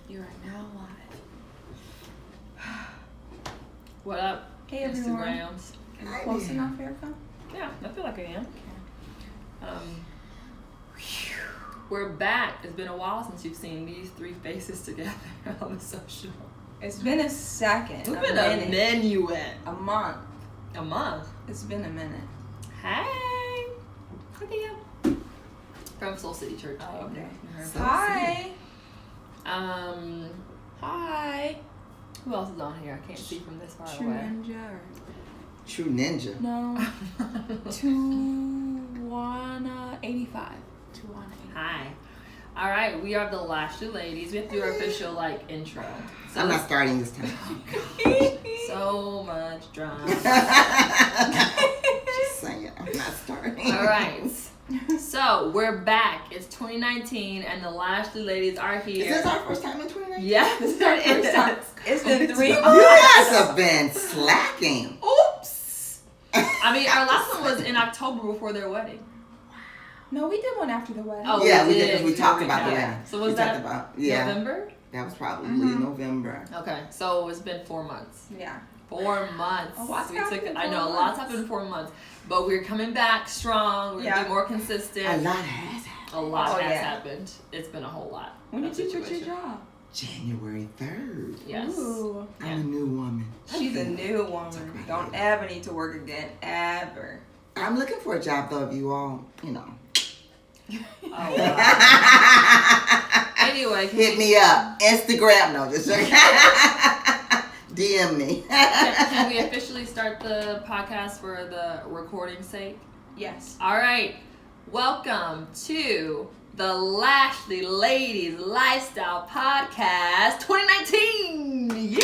You are now live. What up? Hey everyone. Instagrams. Are you close enough, Erica? Yeah, I feel like I am. Okay. We're back. It's been a while since you've seen these three faces together on the social. It's been a second. It's been a minuet. A month. A month. It's been a minute. Hey. Look at you. From Soul City Church. Oh, okay. Hi. Hi. Who else is on here? I can't see from this far True away. Ninja or... True Ninja. No. 285. Hi. All right, we are the Lashley ladies. We have to do our official intro. So I'm not starting this time. So much drama. Just saying, I'm not starting. All right. So we're back. It's 2019, and the Lashley ladies are here. Is this our first time in 2019? Yes, This is our first time. It's been 3 You months. guys have been slacking. Oops. I mean, our last one was in October before their wedding. No, we did one after the wedding. Oh, Yeah, we did because we talked about the Yeah. wedding. So was we that talked about, November? That was probably Mhm. November. Okay, so it's been 4 months. Yeah. 4 months. A lot's happened in I 4 know, a lot's happened in 4 months. But we're coming back strong. We're going to be more consistent. A lot has happened. A lot Oh, has yeah. happened. It's been a whole lot. When did of you quit your situation. job? January 3rd. Yes. Ooh. I'm a new woman. She's a new woman. Don't ever need to work again. Ever. I'm looking for a job though, if you all, Oh, wow. Anyway, hit me up. Instagram, no, just DM me. can we officially start the podcast for the recording's sake? Yes. All right. Welcome to the Lashley Ladies Lifestyle Podcast 2019. Yay!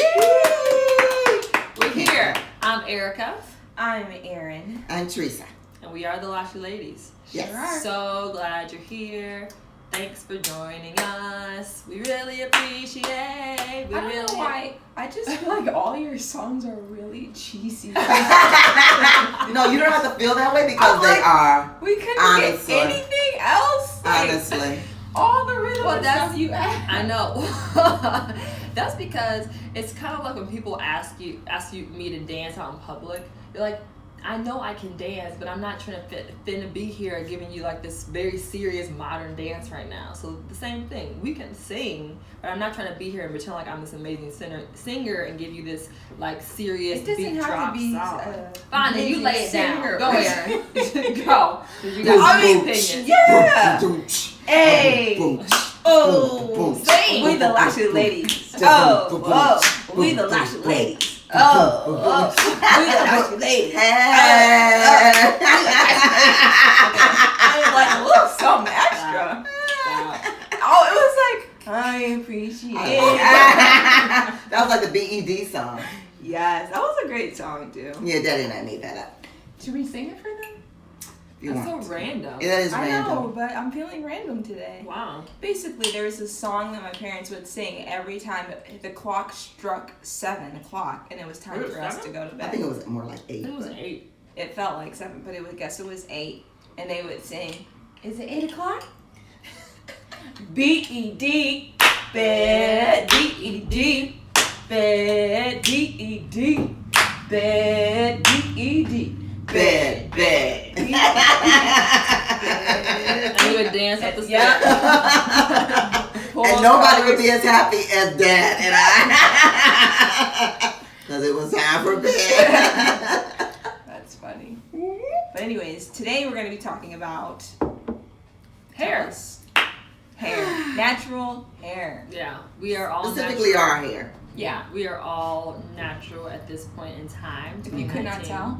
We're here. I'm Erica. I'm Erin. I'm Teresa. And we are the Lashley Ladies. Yes. Sure are. So glad you're here. Thanks for joining us. We really appreciate. I don't know why. I just feel like all your songs are really cheesy. No, you don't have to feel that way because they are. We couldn't Honestly. get anything else. Honestly. All the rhythm Well, and that's- stuff you add. I know. That's because it's kind of like when people ask you me to dance out in public. You're like, I know I can dance, but I'm not trying to finna be here giving you this very serious modern dance right now. So the same thing. We can sing, but I'm not trying to be here and pretend like I'm this amazing singer and give you this serious It doesn't beat have drop to be. song. Fine, then you lay it singer. down. Go, Aaron. Go. You got I mean, opinions. Yeah. Hey. Boom. Oh. Sing. We the Lashley ladies. Boom. Oh. Boom. Oh. We Boom. the Lashley Boom. ladies. Oh. Oh. We the Lashley ladies. Hey. I was like, look, something extra. Oh, it was like, I appreciate it. That was like the BED song. Yes, that was a great song, too. Yeah, Daddy and I made that up. Should we sing it for them? If you That's want. so random. Yeah, that is I random. know, but I'm feeling random today. Wow. Basically, there was a song that my parents would sing every time the clock struck 7 o'clock, and it was time Was it for us 7? to go to I think bed. it was more like 8. It was but- 8. It felt like 7, but I guess it was 8, and they would sing, "Is it 8 o'clock?" B-E-D, bed, B-E-D, bed, B-E-D, bed, B-E-D. Bed. And you would dance up the steps. Yeah. And nobody would be as happy as Dad and I. Because it was time for bed. That's funny. But anyways, today we're going to be talking about Hair. hair, natural hair. Yeah, we are all Specifically natural. our hair. Yeah, we are all natural at this point in time. If you could not 2019. tell,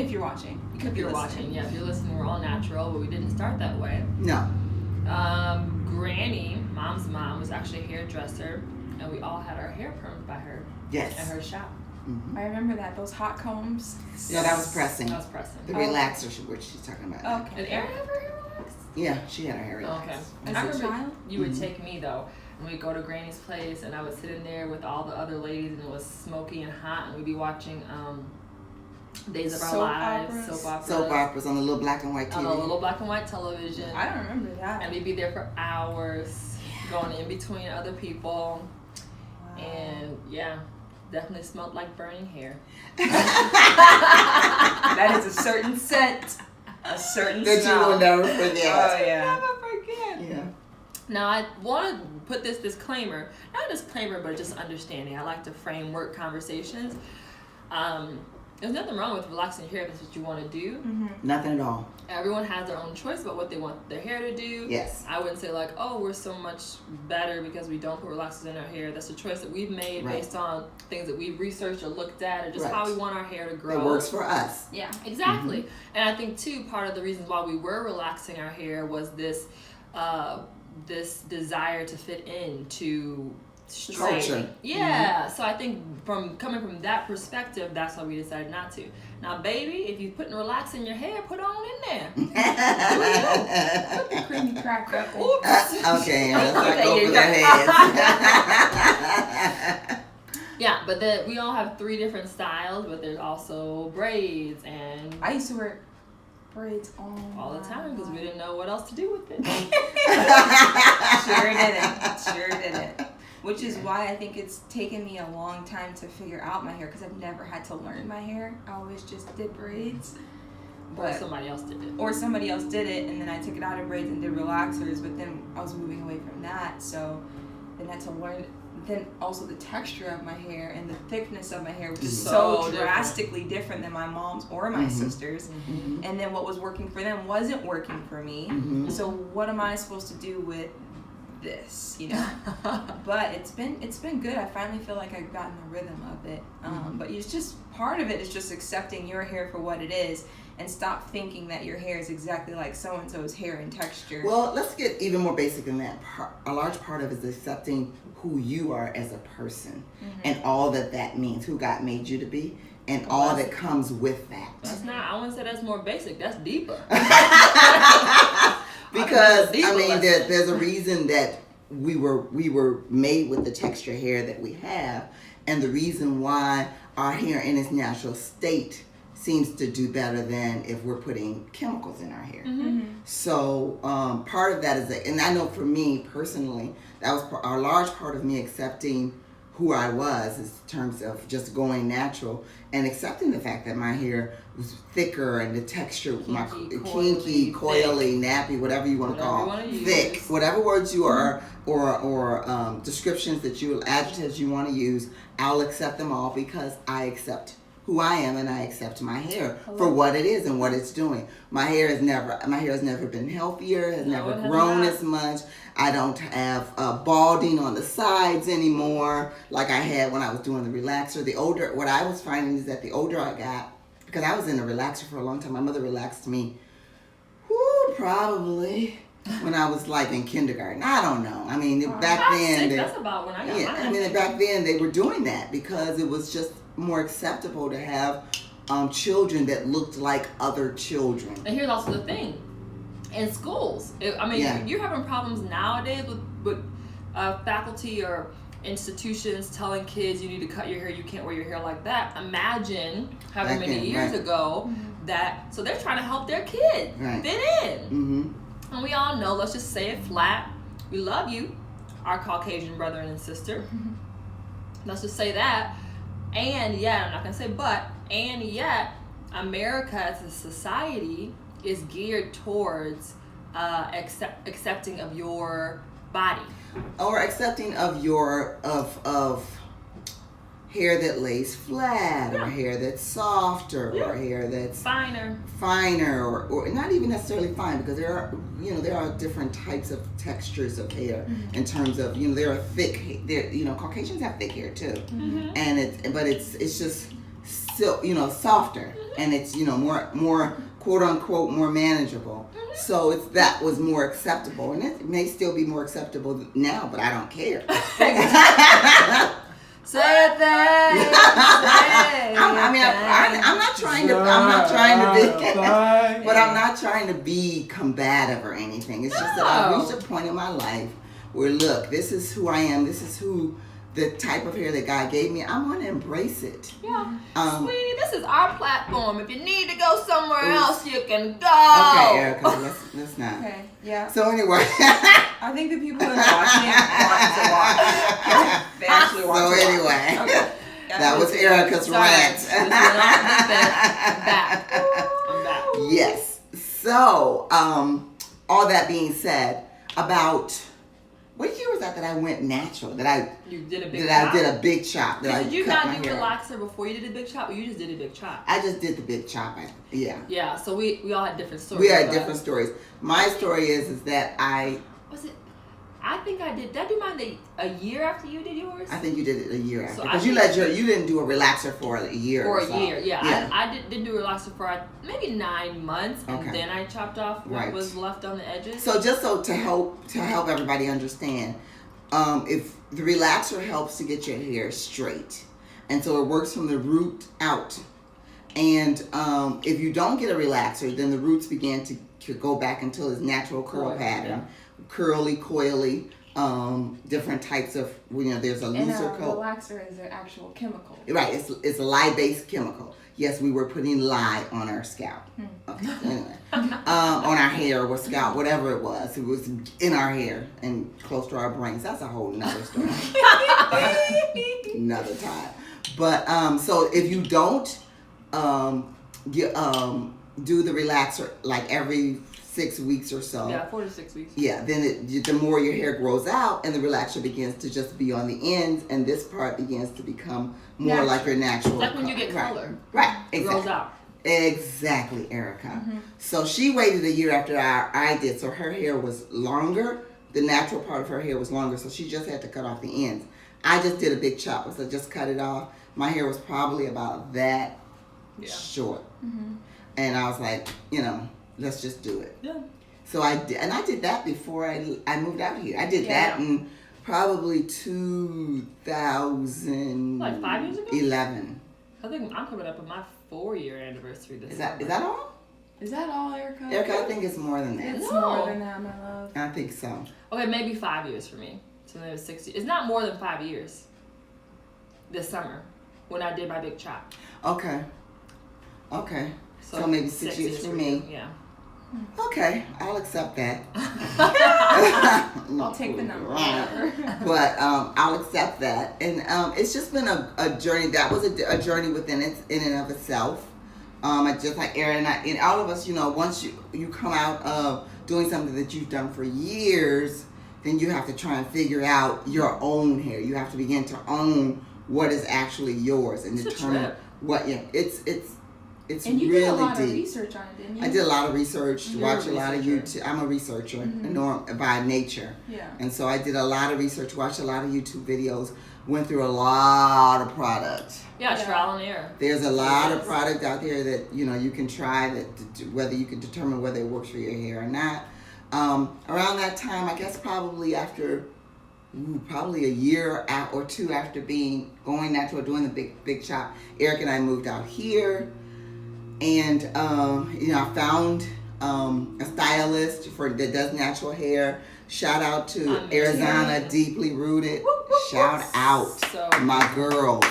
if you're watching, you could If be you're listening. watching, yeah, if you're listening, we're all natural, but we didn't start that way. No. Granny, mom's mom, was actually a hairdresser, and we all had our hair permed by her Yes. at her shop. Mm-hmm. I remember that, those hot combs. No, that was pressing. That was pressing. The Oh. relaxer, what she's talking about. Okay. Did Erin have her hair relaxed? Yeah, she had her hair Okay. relaxed. As I a remember child? you would Mhm. take me though, and we'd go to Granny's place, and I would sit in there with all the other ladies, and it was smoky and hot, and we'd be watching Days of Our Soap Lives, operas? Soap operas on the little black and white TV. on a little black and white television. I don't remember that. And we'd be there for hours. going in between other people. Wow. And yeah, definitely smelled like burning hair. That is a certain scent. A certain that smell. you will never forget. Oh, yeah. Never forget. Yeah. Now, I want to put this disclaimer, not a disclaimer, but just understanding. I like to framework conversations. There's nothing wrong with relaxing your hair if that's what you want to do. Mm-hmm. Nothing at all. Everyone has their own choice about what they want their hair to do. Yes. I wouldn't say like, oh, we're so much better because we don't put relaxers in our hair. That's a choice that we've made based on things that we've researched or looked at, or just how we want our hair to grow. It works for us. Yeah, exactly. And I think too, part of the reasons why we were relaxing our hair was this this desire to fit into Culture. Yeah. So I think coming from that perspective, that's why we decided not to. Now, baby, if you're putting relax in your hair, put it on in there. Put the creamy cracker. Oops. Okay, let's not go Okay, for their heads. Yeah, but we all have 3 different styles, but there's also braids and I used to wear braids all the time because we didn't know what else to do with it. Sure didn't. Which is why I think it's taken me a long time to figure out my hair, because I've never had to learn my hair. I always just did braids. Or somebody else did it. Or somebody else did it, and then I took it out of braids and did relaxers, but then I was moving away from that, so then I had to learn. Then also the texture of my hair and the thickness of my hair was just so drastically different than my mom's or my sister's. Mm-hmm. And then what was working for them wasn't working for me. Mm-hmm. So what am I supposed to do with this, you know? But it's been good. I finally feel like I've gotten the rhythm of it. But it's just, part of it is just accepting your hair for what it is and stop thinking that your hair is exactly like so-and-so's hair and texture. Well, let's get even more basic than that. A large part of it is accepting who you are as a person and all that means, who God made you to be, and all that comes with that. That's not, I wouldn't say that's more basic, that's deeper. Because I mean, there's a reason that we were made with the texture hair that we have, and the reason why our hair in its natural state seems to do better than if we're putting chemicals in our hair. So part of that is and I know for me personally, that was a large part of me accepting who I was in terms of just going natural and accepting the fact that my hair was thicker and the texture, kinky, coily, nappy, whatever you want to call it, thick, whatever words you are or descriptions that adjectives you want to use, I'll accept them all because I accept who I am and I accept my hair for what it is and what it's doing. My hair has never been healthier, has never grown as much. I don't have balding on the sides anymore like I had when I was doing the relaxer. What I was finding is that the older I got, because I was in a relaxer for a long time, my mother relaxed me, probably when I was like in kindergarten. I don't know. I mean, back then. That's about when I got mine. I mean, back then they were doing that because it was just more acceptable to have children that looked like other children. And here's also the thing. In schools, you're having problems nowadays with faculty or institutions telling kids you need to cut your hair, you can't wear your hair like that. Imagine however many years ago that, so they're trying to help their kid fit in. And we all know, let's just say it flat, we love you, our Caucasian brother and sister. Let's just say that. And yet, I'm not going to say but, and yet, America as a society is geared towards accepting of your body. Or accepting of of hair that lays flat, or hair that's softer, or hair that's finer, or not even necessarily fine, because there are different types of textures of hair in terms of there are thick, Caucasians have thick hair too, and it's just still softer, and it's more quote unquote more manageable. So that was more acceptable, and it may still be more acceptable now, but I don't care. Say it then. I'm not trying to be combative or anything. It's just that I've reached a point in my life where, look, this is who I am. This is who the type of hair that God gave me, I'm going to embrace it. Yeah. Sweetie, this is our platform. If you need to go somewhere else, you can go. Okay, Erica, let's not. Okay, yeah. So anyway. I think the people that are watching want to watch. They actually want to watch. So anyway. Okay. That was Erica's rant. I'm back. Yes. So, all that being said, about what year was that I went natural? You did a big chop? I did a big chop. Did you not do relaxer before you did a big chop, or you just did a big chop? I just did the big chop. Yeah. Yeah. So we all had different stories. We had different stories. My story is that I think I did. Did I do mine a year after you did yours? I think you did it a year after. So Because you didn't do a relaxer for a year. For or a so. year, yeah. I did do a relaxer for maybe 9 months, and then I chopped off what was left on the edges. So just to help everybody understand, if the relaxer helps to get your hair straight, and so it works from the root out. And if you don't get a relaxer, then the roots begin to go back into its natural curl pattern. Curly, coily, different types of, there's a looser coat. And relaxer is an actual chemical. Right, it's a lye-based chemical. Yes, we were putting lye on our scalp. Okay, anyway. On our hair or scalp, whatever it was in our hair and close to our brains. That's a whole nother story. Another time. But, so if you don't do the relaxer like every 6 weeks or so. Yeah, 4 to 6 weeks. Yeah, then the more your hair grows out and the relaxer begins to just be on the ends, and this part begins to become more like your natural. Like when you get color. Right, exactly. It grows out. Exactly, Erica. So she waited a year after I did, so her hair was longer. The natural part of her hair was longer, so she just had to cut off the ends. I just did a big chop, so I just cut it off. My hair was probably about that short. And I was like, let's just do it. Yeah. So I did that before I moved out here. I did that in probably 2011. Like 5 years ago? 11. I think I'm coming up on my 4-year anniversary this Is that all? Is that all, Erica? Erica, I think it's more than that. It's more than that, my love. I think so. Okay, maybe 5 years for me. So there was 6 years. It's not more than 5 years. This summer, when I did my big chop. Okay. So maybe 6 years for me. Yeah. Okay, I'll accept that. I'll take the number. But I'll accept that. And it's just been a journey. That was a journey within it, in and of itself. Just like Erin and all of us, once you come out of doing something that you've done for years, then you have to try and figure out your own hair. You have to begin to own what is actually yours and determine what. Yeah, it's and you really did a lot deep. of research on it, didn't you? I did a lot of research, watched a lot of YouTube. I'm a researcher by nature. Yeah. And so I did a lot of research, watched a lot of YouTube videos, went through a lot of products. Yeah, trial and error. There's a lot of product out there that, you can try whether you can determine whether it works for your hair or not. Around that time, I guess probably after probably a year or two after going natural, doing the big chop, Eric and I moved out here. And, I found a stylist that does natural hair. Shout out to Arizona, Deeply Rooted. Shout out my girls.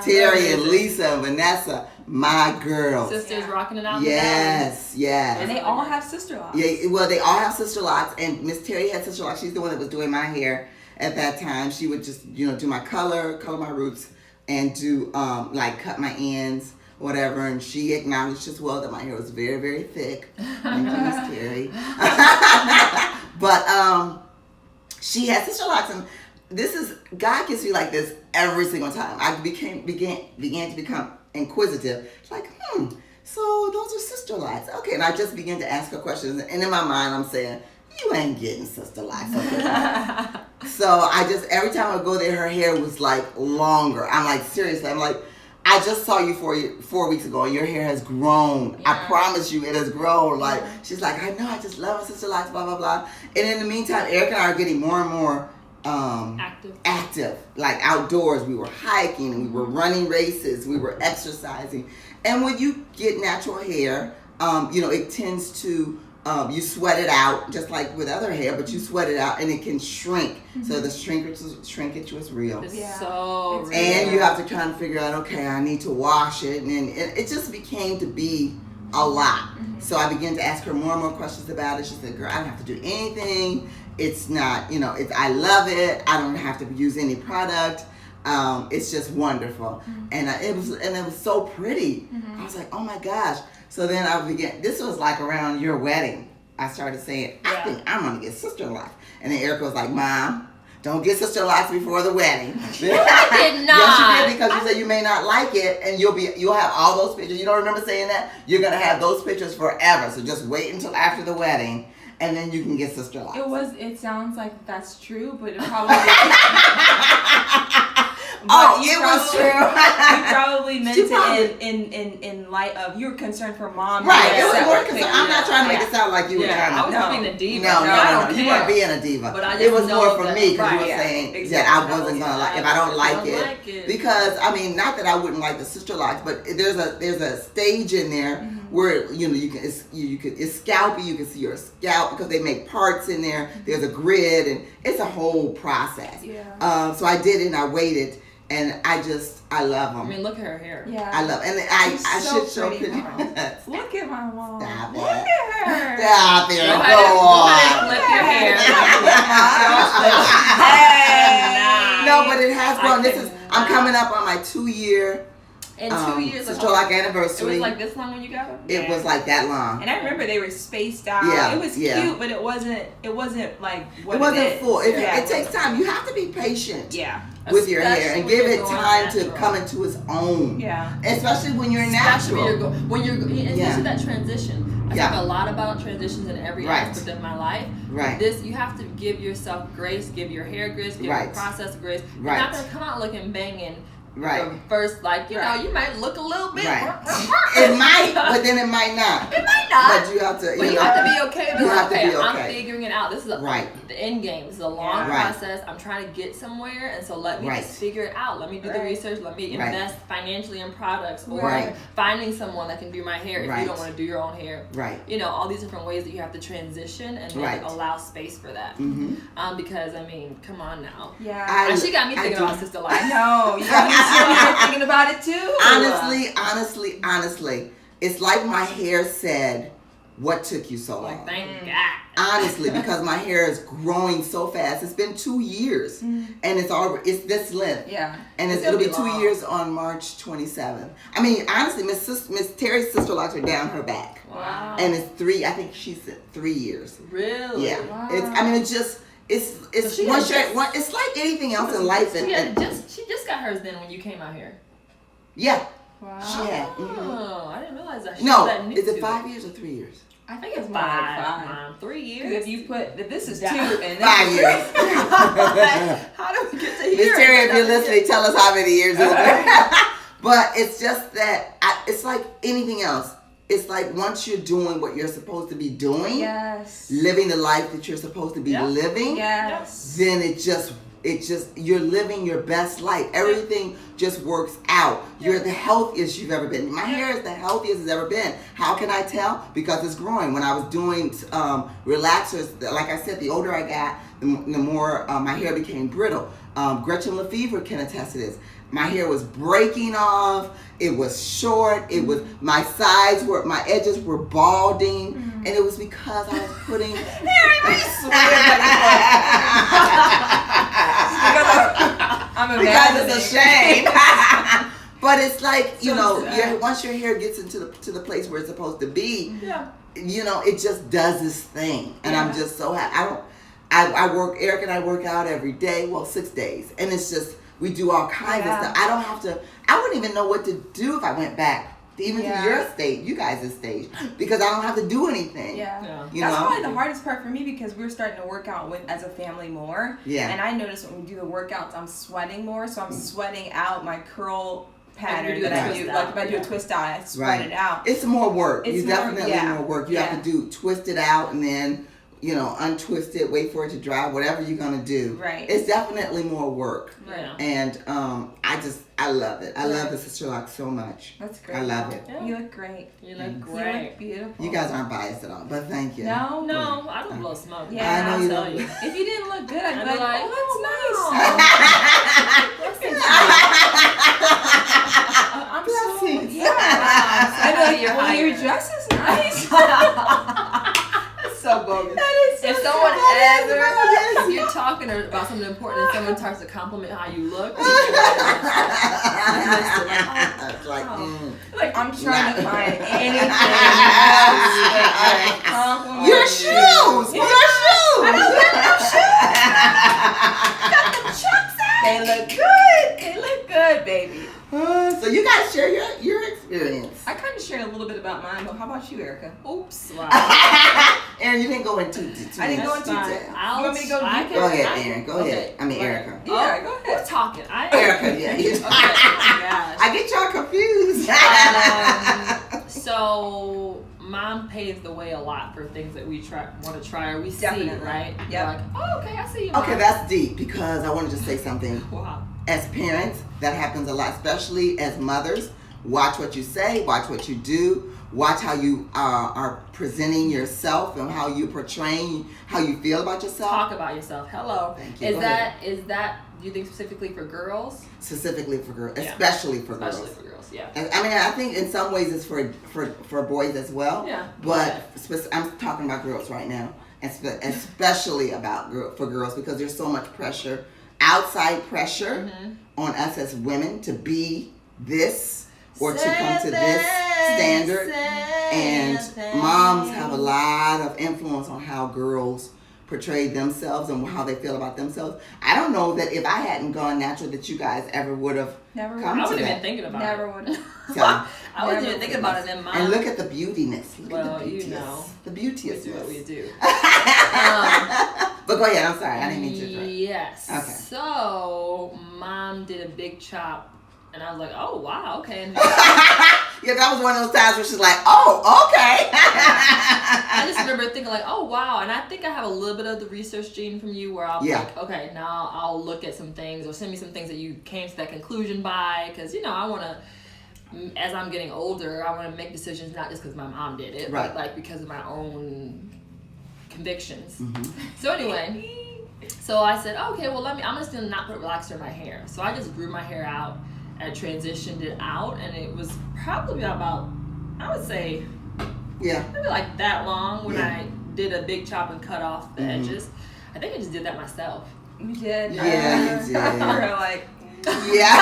Terry and Lisa and Vanessa, my girls. Sisters rocking it out. Yes. And they all have sister locks. Yeah, well, they all have sister locks. And Miss Terry had sister locks. She's the one that was doing my hair at that time. She would just, do my color my roots, and do, cut my ends. Whatever, and she acknowledged as well that my hair was very, very thick. Thank you, Miss Terry. But she had sister locks, and God gives me like this every single time. I began to become inquisitive. It's like, so those are sister locks. Okay, and I just began to ask her questions, and in my mind I'm saying, you ain't getting sister locks. So I just, every time I go there, her hair was like longer. I'm like, seriously, I just saw you 4 weeks ago, and your hair has grown. Yeah. I promise you, it has grown. Like, she's like, I know, I just love my sister locks, blah, blah, blah. And in the meantime, Eric and I are getting more and more active. Like outdoors, we were hiking, and we were running races, we were exercising. And when you get natural hair, it tends to You sweat it out, just like with other hair, but you sweat it out and it can shrink. So the shrinkage was real. It's so real. And you have to try and figure out, okay, I need to wash it. And it just became to be a lot. So I began to ask her more and more questions about it. She said, girl, I don't have to do anything. It's not, I love it. I don't have to use any product. It's just wonderful. And it was so pretty. I was like, oh my gosh. So then I began, this was like around your wedding. I started saying, I think I'm going to get Sister Locks. And then Erica was like, Mom, don't get Sister Locks before the wedding. I did not. Yes, you did, because you said you may not like it, and you'll have all those pictures. You don't remember saying that? You're going to have those pictures forever. So just wait until after the wedding, and then you can get Sister Locks. It sounds like that's true, but it probably it was true. You probably meant it in light of you were concerned for Mom. Right. It was more concerned. I'm not trying to make it sound like you were trying to. I was not being a diva. No. You weren't being a diva. But it was more for me because you were saying that I Exactly. wasn't gonna like if I don't like it. Because not that I wouldn't like the Sister Locks, but there's a stage in there where you can it's scalpy. You can see your scalp because they make parts in there. There's a grid and it's a whole process. Yeah. So I did it and I waited. And I love them. Look at her hair. Yeah. I love, and I should show pretty, pictures. Look at my mom. Stop Look at her. Stop it. Go Go ahead on. and flip your hair. Hey. No, but it has grown. I'm coming up on my 2-year In 2 years, Sister Lock anniversary. It was like this long when you got her. It was like that long. And I remember they were spaced out. Yeah, It was cute, but it wasn't like what it wasn't is. full. It takes time. You have to be patient. Yeah. With your hair Especially and give when it you're going time to natural. come into its own. Yeah. Especially when you're Especially natural. when you're especially that transition. I Yeah. talk a lot about transitions in every Right. aspect of my life. Right. You have to give yourself grace, give your hair grace, give Right. your process grace. You're Right. not gonna come out looking banging. Right. First, you might look a little bit. Right. It might, but then it might not. It might not. But you have to. But you have to be okay with You it. have to Okay, be I'm okay. figuring it out. This is the end game. This is a long Right. process. I'm trying to get somewhere, and so let me Right. just figure it out. Let me do the research. Let me Right. invest financially in products, or Right. finding someone that can do my hair if Right. you don't want to do your own hair. Right. All these different ways that you have to transition and then Right. allow space for that. Mm-hmm. Because come on now. Yeah. And she got me thinking about Sister Life. I know. You got me sitting here thinking about it too. Honestly, it's like my hair said, "What took you so long?" Thank God. Honestly, because my hair is growing so fast. It's been 2 years, and it's this length. Yeah. And it'll be 2 years on March 27th. Honestly, Miss Terry's Sister Locks are down her back, Wow. and it's 3. I think she's 3 years. Really? Yeah. Wow. It's she once had you're it's like anything else in life. She just got hers then when you came out here. Yeah. Wow. She had. Oh, I didn't realize that. No, that new is it to 5 years or 3 years? I think it's 5. Mom. 3 years. Because if you put this is 2 Yeah. and 5 years. How do we get to here? Miss Terry, if you're listening, tell us how many years it's been. But it's just that it's like anything else. It's like once you're doing what you're supposed to be doing, Yes. living the life that you're supposed to be living, Yes. then it just you're living your best life. Everything just works out. You're the healthiest you've ever been. My hair is the healthiest it's ever been. How can I tell? Because it's growing. When I was doing relaxers, like I said, the older I got, the more my hair became brittle. Gretchen Lefevre can attest to this. My hair was breaking off. It was short. It was my edges were balding, and it was because I was putting. Because it's a shame. But it's like once your hair gets into the place where it's supposed to be, it just does this thing, and I'm just so happy. Eric and I work out every day, 6 days, and it's just we do all kinds of stuff. I wouldn't even know what to do if I went back. Even to your stage, you guys' stage, because I don't have to do anything. That's probably the hardest part for me because we're starting to work out as a family more. Yeah. And I notice when we do the workouts, I'm sweating more, so I'm sweating out my curl pattern that I do. Like if I do a twist out, I sweat it out. It's more work. It's definitely more work. You have to twist it out and then untwist it, wait for it to dry, whatever you're gonna do. Right. It's definitely more work. Yeah. And I love it. I love the sister lock so much. That's great. I love it. Yeah. You look great. You look You great. look beautiful. You guys aren't biased at all, but thank you. No, I don't blow smoke. Yeah, I know you tell don't. you. If you didn't look good, I'd I'd be be like, like, oh, wow. that's nice. I'm so, Blessings. yeah. I'd be like, You're well, your hired. dress is nice. That's so bogus. That is so If someone That is ever, bogus. if you're talking about something important and someone starts to compliment how you look, It's like, Like, I'm trying to Nah. find anything else. Compliment your you. shoes! Yeah. Your shoes! They look good. They look good, baby. So you guys share your experience. I kind of shared a little bit about mine, but how about you, Erica? oops. Wow. Aaron, you didn't go into too I didn't go much into detail. I'll, You want me to go I deeper? can- Go ahead, I- Aaron. Go okay. ahead. I mean, Erica. Yeah, go We're ahead. talking. Erica, yeah. Okay. Oh my gosh. I get y'all confused. So mom paves the way a lot for things that we want to try or we Definitely. see, right? Yep. We're like, oh, okay, I see you. Mom. Okay, that's deep because I wanted to say something. wow. As parents, that happens a lot, especially as mothers. Watch what you say, watch what you do, watch how you are presenting yourself and how you're portraying how you feel about yourself. Talk about yourself. Hello. Thank you. Is Go that do you think specifically for girls? Specifically for girls, Yeah. especially for Especially girls. for girls, yeah. I mean, I think in some ways it's for boys as well. Yeah. But I'm talking about girls right now, and especially for girls because there's so much pressure, outside pressure on us as women to be this or to come to this standard. And moms have a lot of influence on how girls portray themselves and how they feel about themselves. I don't know that if I hadn't gone natural that you guys ever would have Never come I to wasn't even that. thinking about Never it. would. So, I wasn't Never even thinking about it in mom. and look at the beautiness. Look Well, at the you beautiness. know. The we beautiness. do what we do. But go ahead. I'm sorry. I didn't mean to interrupt. Yes. Okay. So mom did a big chop, and I was like, oh wow, okay. And Yeah, that was one of those times where she's like, oh, okay. I just remember thinking like, oh wow, and I think I have a little bit of the research gene from you where I'll be Yeah. like, okay, now I'll look at some things or send me some things that you came to that conclusion by, because I want to, as I'm getting older, I want to make decisions not just because my mom did it, Right. but like because of my own convictions. Mhm. So anyway, so I said, okay, well I'm just gonna not put relaxer in my hair. So I just grew my hair out. I transitioned it out, and it was probably about, I would say, Yeah. maybe like that long when Yeah. I did a big chop and cut off the Mhm. edges. I think I just did that myself. You did. Yeah, you did. You were like, Yeah.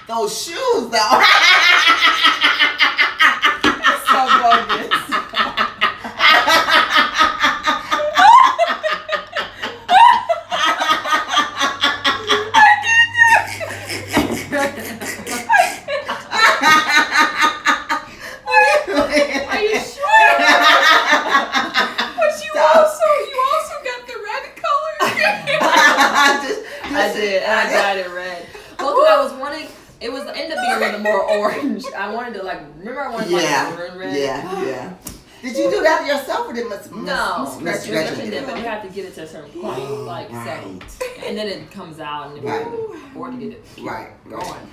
Those shoes, though. so bogus. Are you sure? But you also got the red color. I did, and I dyed it red. Well, because I was wanting, it was ended up being a little more orange. I wanted to remember I wanted Yeah. maroon red. Yeah. Did you do that yourself or did Miss No, Miss Gretchen Gretchen did, do but it? you have to get it to a certain point, Right. so, and then it comes out, and Right. or to get it Right. going.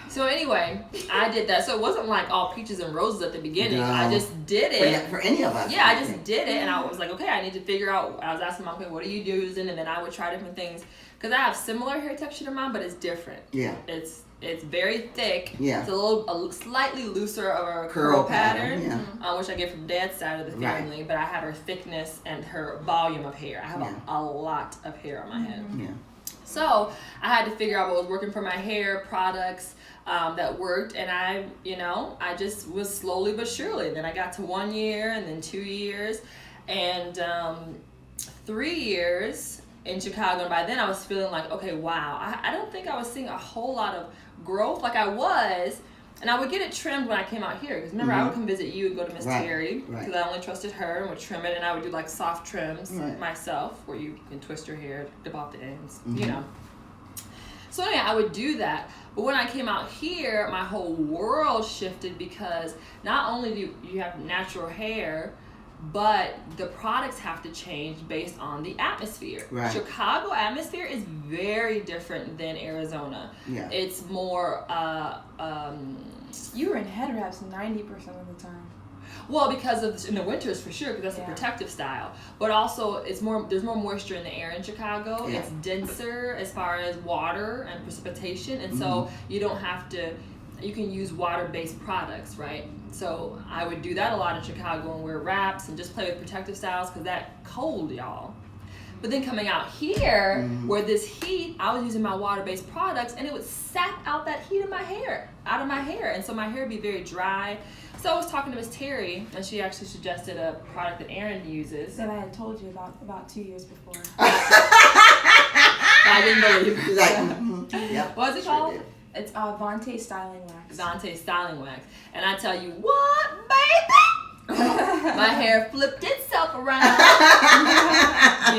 So anyway, I did that. So it wasn't like all peaches and roses at the beginning. No. I just did it. For any of us. Yeah, I just did it, and I was like, okay, I need to figure out. I was asking mom, okay, what are you using? And then I would try different things because I have similar hair texture to mine, but it's different. Yeah. It's very thick. Yeah. It's a slightly looser of a Curl curl pattern, yeah. which I get from dad's side of the Right. family. But I have her thickness and her volume of hair. I have Yeah. a lot of hair on my head. Yeah. So I had to figure out what was working for my hair, products that worked, and I just was slowly but surely. Then I got to 1 year, and then 2 years, and 3 years in Chicago. And by then I was feeling like, okay, wow, I don't think I was seeing a whole lot of growth like I was. And I would get it trimmed when I came out here. Because remember, I would come visit you and go to Miss Right, Terry. right. Because I only trusted her and would trim it. And I would do like soft trims Right. myself where you can twist your hair, dip off the ends, Mhm. So anyway, I would do that. But when I came out here, my whole world shifted because not only do you have natural hair, but the products have to change based on the atmosphere. Right. Chicago atmosphere is very different than Arizona. Yeah. It's more You were in head wraps 90% of the time. well, because of in the winters for sure, because that's a protective style. But also, there's more moisture in the air in Chicago. Yeah. It's denser as far as water and precipitation, and so you don't have to. You can use water-based products, right? So I would do that a lot in Chicago and wear wraps and just play with protective styles because that cold, y'all. But then coming out here, where this heat, I was using my water-based products and it would sap out that heat in my hair, out of my hair, and so my hair would be very dry. So I was talking to Miss Terry, and she actually suggested a product that Erin uses. That I had told you about 2 years before. I didn't believe it. She's like, yep. What is it called? did. It's Vante Styling Wax. Vante Styling Wax. And I tell you what, baby, my hair flipped itself around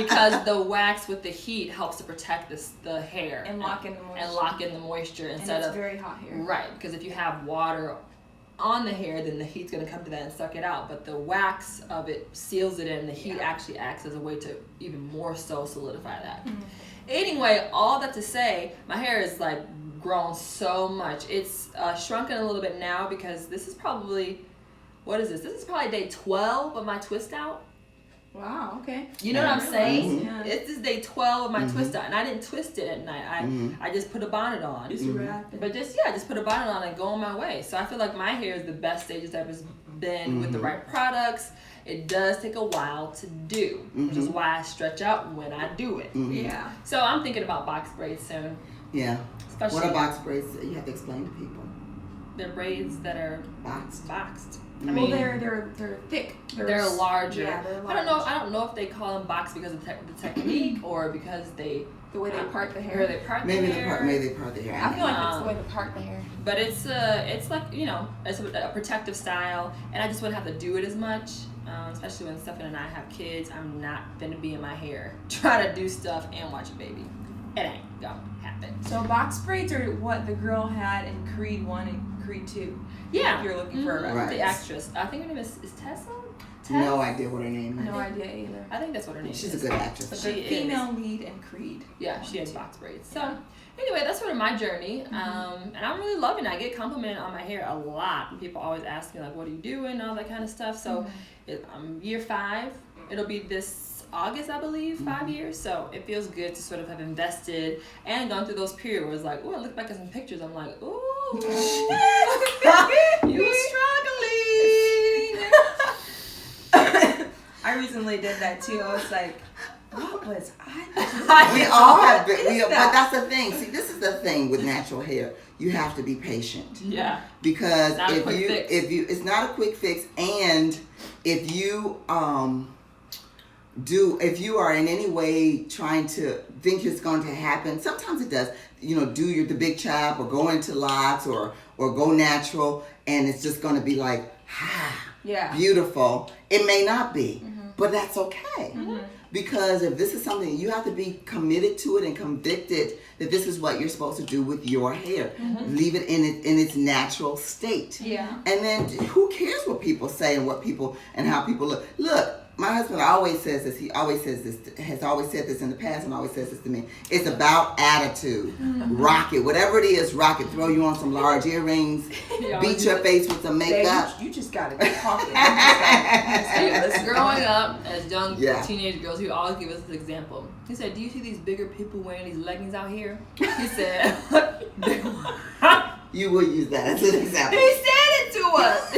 because the wax with the heat helps to protect the hair And lock in the moisture. and lock in the moisture instead and it's of very hot here. right, because if you have water on the hair, then the heat's going to come to that and suck it out, but the wax of it seals it in. The heat actually acts as a way to even more so solidify that. Anyway, all that to say, my hair is like grown so much. It's shrunken a little bit now because this is probably, what is this? This is probably day 12 of my twist out. Wow, okay. You know what I'm saying? Yeah. This is day 12 of my twist out, and I didn't twist it at night. I just put a bonnet on. Just wrap it. But just put a bonnet on and go on my way. So I feel like my hair is the best stage it's ever been with the right products. It does take a while to do, which is why I stretch out when I do it. Yeah. So I'm thinking about box braids soon. Yeah. Especially What are box braids? You have to explain to people. they're braids that are Boxed. I Well, mean, they're thick. they're larger. Yeah, they're large. I don't know if they call them box because of the technique or because the way they part the hair. Where they part Maybe the hair. they part the hair. I feel like it's the way they part the hair. But it's like, you know, it's a protective style, and I just wouldn't have to do it as much, especially when Stefan and I have kids. I'm not gonna be in my hair trying to do stuff and watch a baby. It ain't gonna happen. So box braids are what the girl had in Creed 1 and Creed 2. Yeah. If you're looking for a reference. Right. The actress. I think her name is Tessa? No idea what her name is. No idea either. I think that's what her name is. She's a good actress. But The she female is. lead in Creed. Yeah, she has box braids. So anyway, that's sort of my journey. And I'm really loving it. I get complimented on my hair a lot. And people always ask me, like, what are you doing? All that kind of stuff. So I'm year 5. It'll be this August, I believe, 5 years. So it feels good to sort of have invested and gone through those periods where it's like, oh, I look back at some pictures. I'm like, ooh, you were struggling. I recently did that too. I was like, what was I? We all have been, but that's the thing. See, this is the thing with natural hair. You have to be patient. Yeah. Because Not a quick fix. it's not a quick fix, and if you if you are in any way trying to think it's going to happen, sometimes it does. You know, do the big chop or go into locks or go natural, and it's just going to be like, beautiful. It may not be, but that's okay. Because if this is something, you have to be committed to it and convicted that this is what you're supposed to do with your hair. Leave it in its natural state. Yeah. And then who cares what people say and how people look. Look, my husband always says this. He always says this, has always said this in the past and always says this to me. It's about attitude. Rock it. Whatever it is, rock it. Throw you on some large earrings. Beat your face with some makeup. You just got to be confident. Growing up as young Yeah. teenage girls, he would always give us this example. He said, do you see these bigger people wearing these leggings out here? He said, You will use that as an example. he said it to us.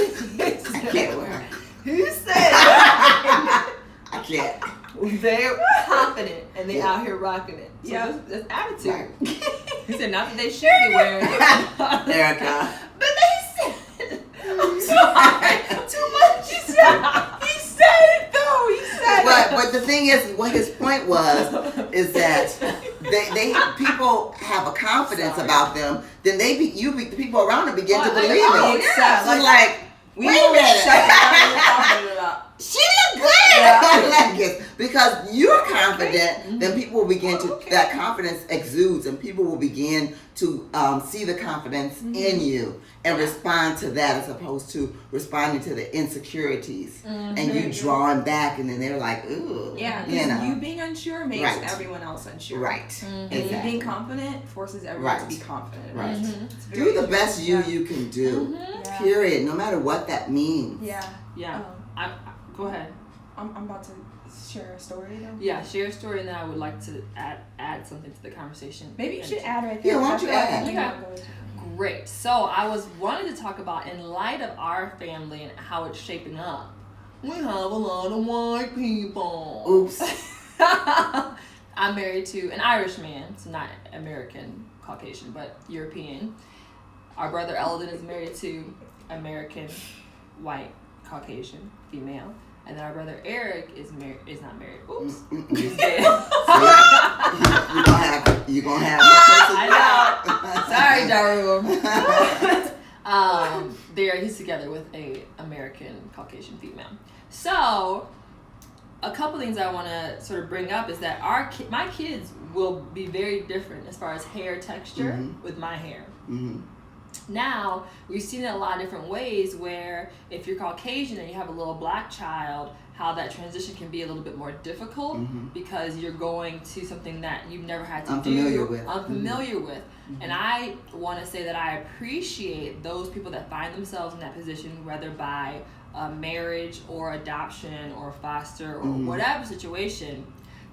I can't wear it. He said I can't. they're confident and they out here rocking it. So Yeah. that's attitude. Right. He said, not that they should be wearing it. Erica. But they said, I'm sorry, too much. He said it though. He said it. But the thing is, what his point is that they people have a confidence about them, then the people around them begin to believe it. yeah. So like, We wait will a minute. shut down what you're talking about. She look good. that gets, because you're confident, then people will begin to, that confidence exudes, and people will begin to see the confidence in you and respond to that, as opposed to responding to the insecurities and you drawing back, and then they're like, ooh. Yeah, because you being unsure makes everyone else unsure. Right. And you being confident forces everyone to be confident. Right. Do the best you can do. Period. No matter what that means. Yeah. Go ahead. I'm about to share a story though. Yeah, share a story, and then I would like to add something to the conversation. Maybe you should add right there. Yeah, why don't you add? Great. So I was wanting to talk about, in light of our family and how it's shaping up, we have a lot of white people. Oops. I'm married to an Irish man, so not American Caucasian, but European. Our brother Eldon is married to American white Caucasian female. And then our brother Eric is not married. Oops. He's dead. You're gonna have I know. Sorry, Daru. He's together with a American Caucasian female. So, a couple things I want to sort of bring up is that my kids will be very different as far as hair texture with my hair. Now, we've seen it a lot of different ways, where if you're Caucasian and you have a little black child, how that transition can be a little bit more difficult because you're going to something that you've never had to unfamiliar with. And I want to say that I appreciate those people that find themselves in that position, whether by marriage or adoption or foster or whatever situation,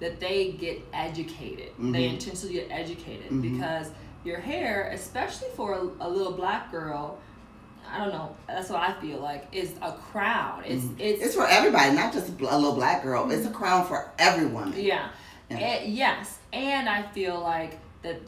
that they get educated. They intentionally get educated because your hair, especially for a little black girl, I don't know, that's what I feel like, is a crown. It's for everybody, not just a little black girl. It's a crown for everyone. Yeah. Yes. And I feel like that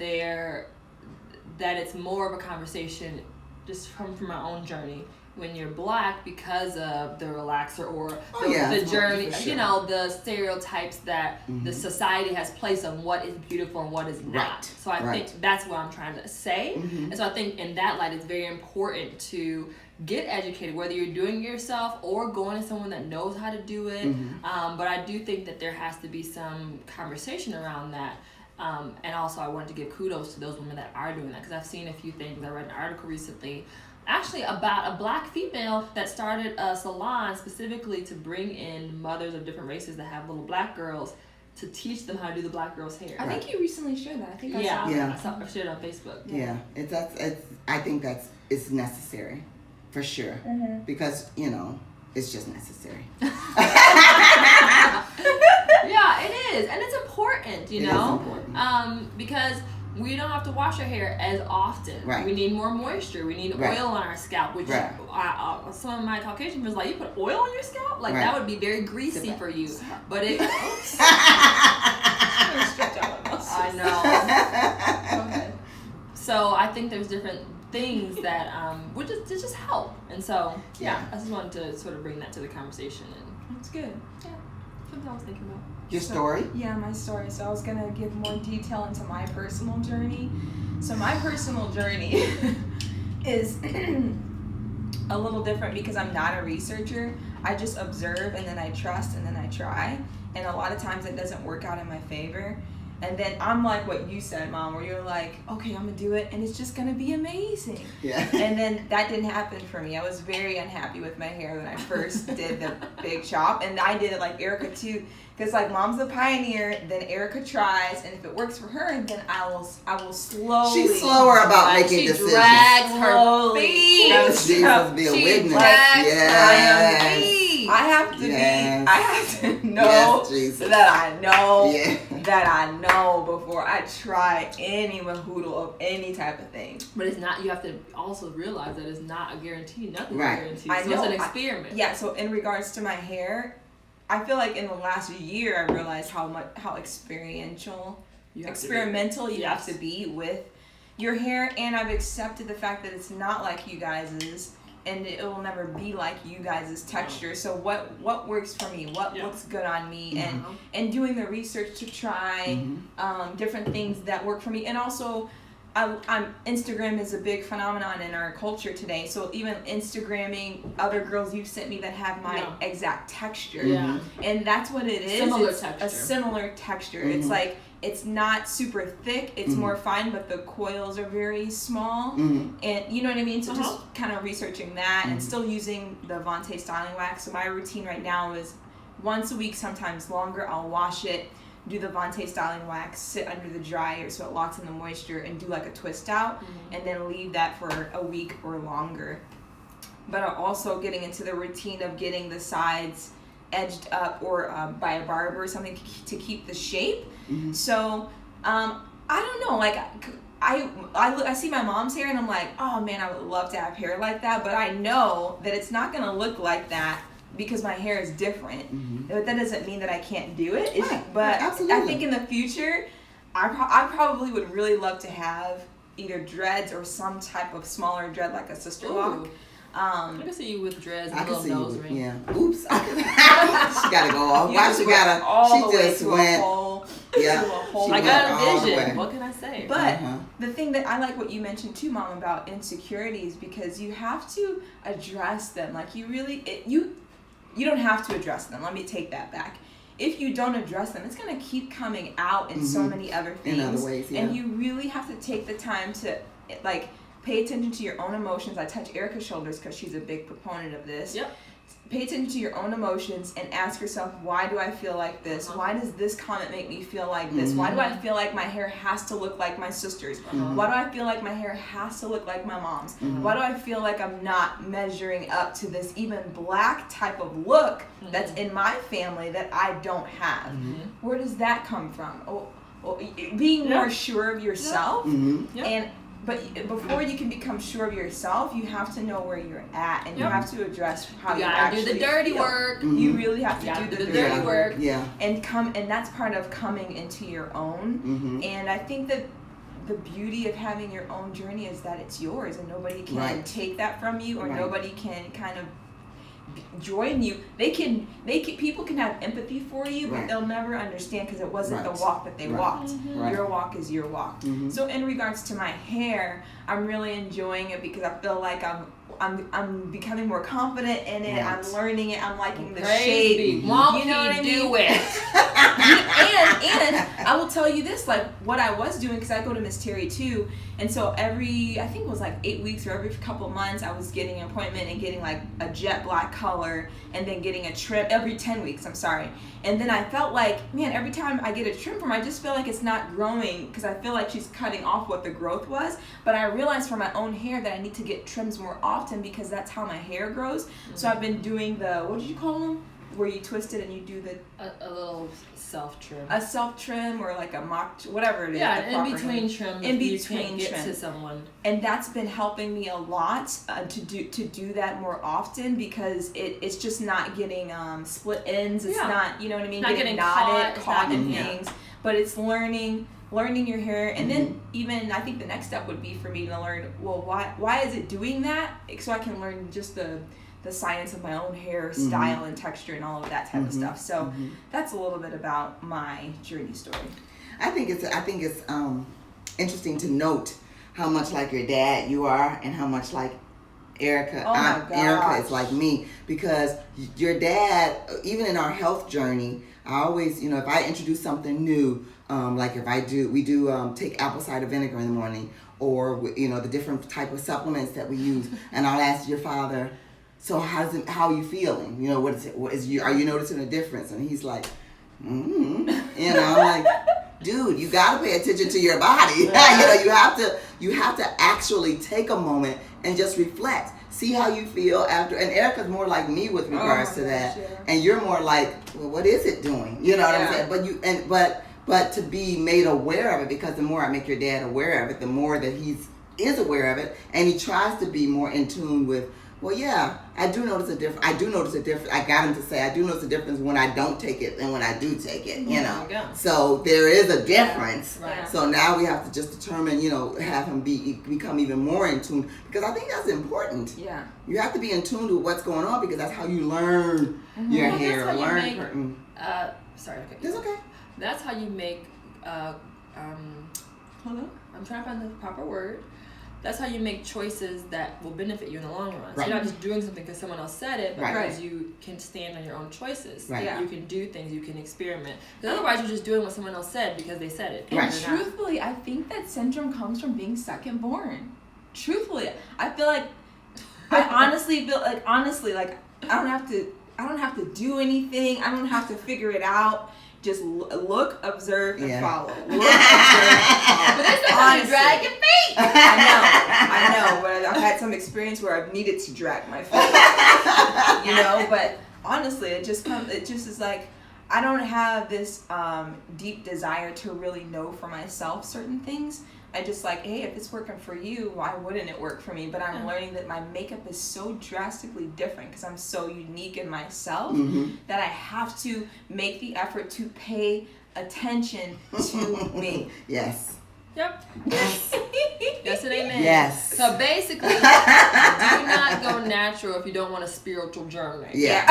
it's more of a conversation just from my own journey. When you're black, because of the relaxer or the journey, the stereotypes that the society has placed on what is beautiful and what is not. So I think that's what I'm trying to say. And so I think in that light, it's very important to get educated, whether you're doing it yourself or going to someone that knows how to do it. But I do think that there has to be some conversation around that. And also I wanted to give kudos to those women that are doing that, because I've seen a few things. I read an article recently actually about a black female that started a salon specifically to bring in mothers of different races that have little black girls to teach them how to do the black girl's hair. I think you recently shared that. I think I saw I shared it on Facebook. Yeah, I think it's necessary for sure because it's just necessary. Yeah, it is, and it's important. It is important. Because we don't have to wash our hair as often. We need more moisture. We need oil on our scalp, which some of my Caucasian friends like, you put oil on your scalp? Like, that would be very greasy for you. But it... I know. Okay. So I think there's different things that would just help. And so, I just wanted to sort of bring that to the conversation. And that's good. Yeah, something I was thinking about. Your story? Yeah, my story. So I was going to give more detail into my personal journey. So my personal journey is a little different because I'm not a researcher. I just observe, and then I trust, and then I try. And a lot of times it doesn't work out in my favor. And then I'm like what you said, Mom, where you're like, okay, I'm going to do it, and it's just going to be amazing. Yeah. And then that didn't happen for me. I was very unhappy with my hair when I first did the big chop. And I did it like Erica too. Because like Mom's the pioneer, then Erica tries, and if it works for her, then I will slowly. She's slower about making decisions. She drags her feet. Jesus be a witness. I have to know that I know before I try any mahoodle of any type of thing. But it's not. You have to also realize that it's not a guarantee. Nothing's a guarantee. So it's an experiment. So in regards to my hair, I feel like in the last year I realized how experimental you have to be with your hair, and I've accepted the fact that it's not like you guys's, and it will never be like you guys' texture. So what works for me, what looks good on me, and doing the research to try different things that work for me. And also Instagram is a big phenomenon in our culture today. So even Instagramming other girls you've sent me that have my exact texture. Yeah. And that's what it is. Similar it's texture. A similar texture. Mm-hmm. It's like, it's not super thick. It's more fine, but the coils are very small. And you know what I mean? So just kind of researching that and still using the Vante styling wax. So my routine right now is once a week, sometimes longer. I'll wash it, do the Vante styling wax, sit under the dryer so it locks in the moisture, and do like a twist out, and then leave that for a week or longer. But I'm also getting into the routine of getting the sides edged up or by a barber or something to keep the shape. So I don't know, like I see my mom's hair and I'm like, oh man, I would love to have hair like that, but I know that it's not gonna look like that because my hair is different. But that doesn't mean that I can't do it. But I think in the future, I probably would really love to have either dreads or some type of smaller dread like a sister lock. I can see you with dreads and a little nose ring. Yeah. Oops. She gotta go off. Why she gotta? She just went. Yeah. I got a vision. What can I say? But the thing that I like what you mentioned too, Mom, about insecurities, because you have to address them. Like you really, you don't have to address them. Let me take that back. If you don't address them, it's gonna keep coming out in so many other things. In other ways, yeah. And you really have to take the time to like. Pay attention to your own emotions. I touch Erica's shoulders because she's a big proponent of this. Yep. Pay attention to your own emotions and ask yourself, why do I feel like this? Why does this comment make me feel like this? Why do I feel like my hair has to look like my sister's? Why do I feel like my hair has to look like my mom's? Why do I feel like I'm not measuring up to this even black type of look that's in my family that I don't have? Where does that come from? Being more sure of yourself and but before you can become sure of yourself, you have to know where you're at, and you have to address how you actually do the dirty feel. work. You really have to do the dirty work. Yeah. And that's part of coming into your own. And I think that the beauty of having your own journey is that it's yours, and nobody can take that from you, or nobody can kind of join you. People can have empathy for you, but they'll never understand because it wasn't the walk that they walked. Your walk is your walk. So in regards to my hair, I'm really enjoying it because I feel like I'm becoming more confident in it. I'm learning it. I'm liking the shape. You know what I mean? And I will tell you this, like what I was doing, because I go to Miss Terry too, and so I think it was like 8 weeks or every couple of months, I was getting an appointment and getting like a jet black color, and then getting a trim every 10 weeks. I'm sorry. And then I felt like, man, every time I get a trim from her, I just feel like it's not growing because I feel like she's cutting off what the growth was. But I realized for my own hair that I need to get trims more often because that's how my hair grows. So I've been doing what did you call them? Where you twist it and you do a little self trim. A self trim or like a mock, whatever it is. Yeah, in between trims. In between get to someone. And that's been helping me a lot to do that more often because it's just not getting split ends. It's not, you know what I mean, not getting knotted, caught in things. But it's learning your hair, and then even I think the next step would be for me to learn, well, why is it doing that? So I can learn just the science of my own hair style and texture and all of that type of stuff. So that's a little bit about my journey story. I think it's interesting to note how much like your dad you are and how much like Erica. Erica is like me, because your dad, even in our health journey, I always, if I introduce something new, like if we do take apple cider vinegar in the morning, or the different type of supplements that we use, and I'll ask your father, so how are you feeling? Are you noticing a difference? And he's like, I'm like, dude, you gotta pay attention to your body. You have to actually take a moment and just reflect. See how you feel after. And Erica's more like me with regards to that. Yeah. And you're more like, well, what is it doing? You know what I'm saying? But to be made aware of it, because the more I make your dad aware of it, the more that he is aware of it, and he tries to be more in tune with, well, yeah, I do notice a difference. I got him to say, I do notice a difference when I don't take it and when I do take it, So there is a difference. Yeah. Right. So now we have to just determine, have him become even more in tune, because I think that's important. Yeah. You have to be in tune to what's going on, because that's how you learn your hair. Sorry. Okay. It's okay. That's how you make, Hello? I'm trying to find the proper word. That's how you make choices that will benefit you in the long run. So Right. you're not just doing something because someone else said it, but Right. because you can stand on your own choices. Right. Yeah. You can do things, you can experiment. Because otherwise you're just doing what someone else said because they said it. And Right. truthfully, I think that syndrome comes from being second born. Truthfully, I feel like I honestly feel like I don't have to do anything. I don't have to figure it out. Just look, observe, and Yeah. follow. Look, observe, and follow. But then sometimes you drag your feet. I know, but I've had some experience where I've needed to drag my feet. But honestly, it just is like, I don't have this deep desire to really know for myself certain things. I just like, hey, if it's working for you, why wouldn't it work for me? But I'm learning that my makeup is so drastically different because I'm so unique in myself that I have to make the effort to pay attention to me. Yes. Yep. Yes and amen. Yes. So basically, do not go natural if you don't want a spiritual journey. Yeah.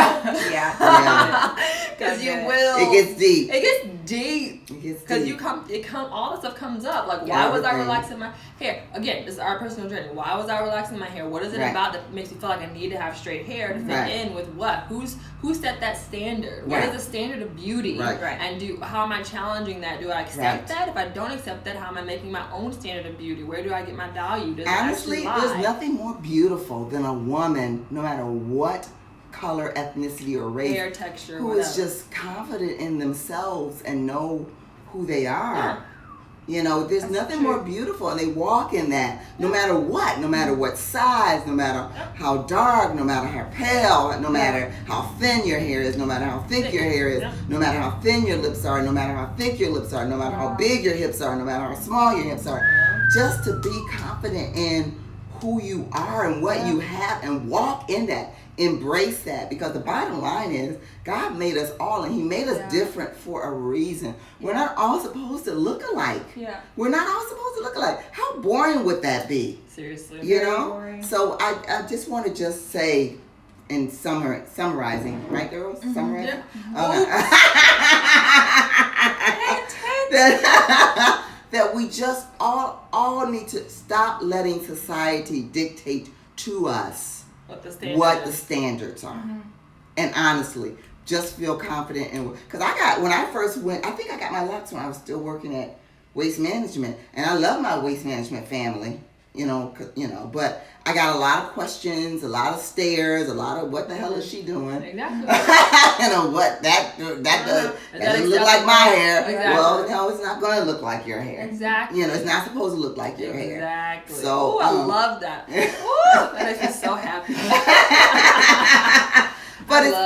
Yeah. Because you Okay. will. It gets deep. It gets deep. It gets Because deep. all the stuff comes up. Like, Yeah, why was I everything. relaxing my hair? Again, this is our personal journey. Why was I relaxing my hair? What is it Right. about that makes me feel like I need to have straight hair to fit Right. in with what? Who set that standard? What Right. is the standard of beauty? Right. Right. And how am I challenging that? Do I accept Right. that? If I don't accept that, how am I making my own standard of beauty? Where do I get my value? Does Honestly, it actually lie? there's nothing more beautiful than a woman, no matter what color, ethnicity, or race, Hair texture, who whatever. is just confident in themselves and know who they are. Yeah. There's That's nothing true. more beautiful, and they walk in that no matter what size, no matter how dark, no matter how pale, no matter how thin your hair is, no matter how thick your hair is, no matter how thin your lips are, no matter how thick your lips are, no matter how big your hips are, no matter how small your hips are. Just to be confident in who you are and what you have and walk in that. Embrace that, because the bottom line is God made us all, and He made us different for a reason. We're not all supposed to look alike. Yeah. We're not all supposed to look alike. How boring would that be? Seriously. Boring. So I just want to say, in summarizing, right, girls? Summarizing. That we just all need to stop letting society dictate to us what the standards are. And honestly, just feel confident in, because when I first went, I think I got my locks when I was still working at Waste Management, and I love my Waste Management family, but I got a lot of questions, a lot of stares, a lot of what the hell is she doing? Exactly. What that doesn't that look like my hair. Exactly. Well, no, it's not going to look like your hair. Exactly. It's not supposed to look like your hair. Exactly. So, Ooh, I love that. Ooh, that makes me so happy. But it's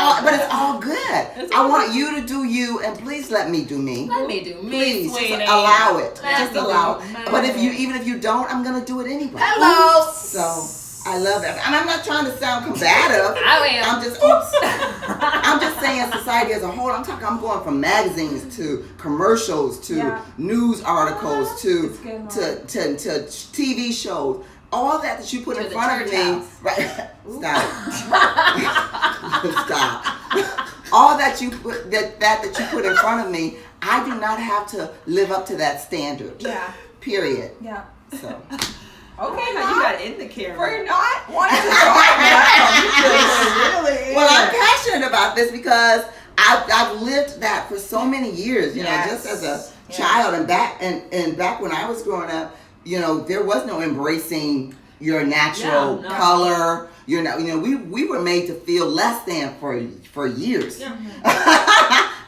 all good. It's I all want you to do you, and please let me do me. Let me do me, Please, sweetie. just allow it. Let Just me allow do it. me. But even if you don't, I'm gonna do it anyway. Hello. So I love that, and I'm not trying to sound combative. I am. I'm just saying society as a whole. I'm going from magazines to commercials to news articles to TV shows. All that you put To in the front of church me, house. right? Stop. Stop. All that you put that you put in front of me, I do not have to live up to that standard. Yeah. Period. Yeah. So. Okay, now you got to end the camera. We're not wanting to talk really. Well, I'm passionate about this because I've lived that for so many years. Just as a child, and back when I was growing up, there was no embracing your natural color. We were made to feel less than for years. Yeah.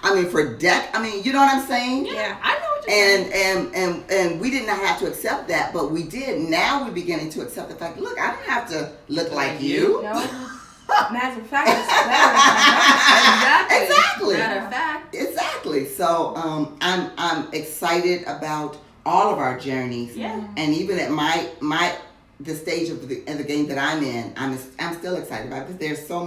I mean, you know what I'm saying? Yeah, I know what you're saying. And we did not have to accept that, but we did. Now we're beginning to accept the fact. Look, I don't have to look like you. No. Matter of fact, it's better. Exactly. Matter of fact. Exactly. So I'm excited about all of our journeys. Yeah. And even at my the stage of the game that I'm in, I'm still excited about it because there's so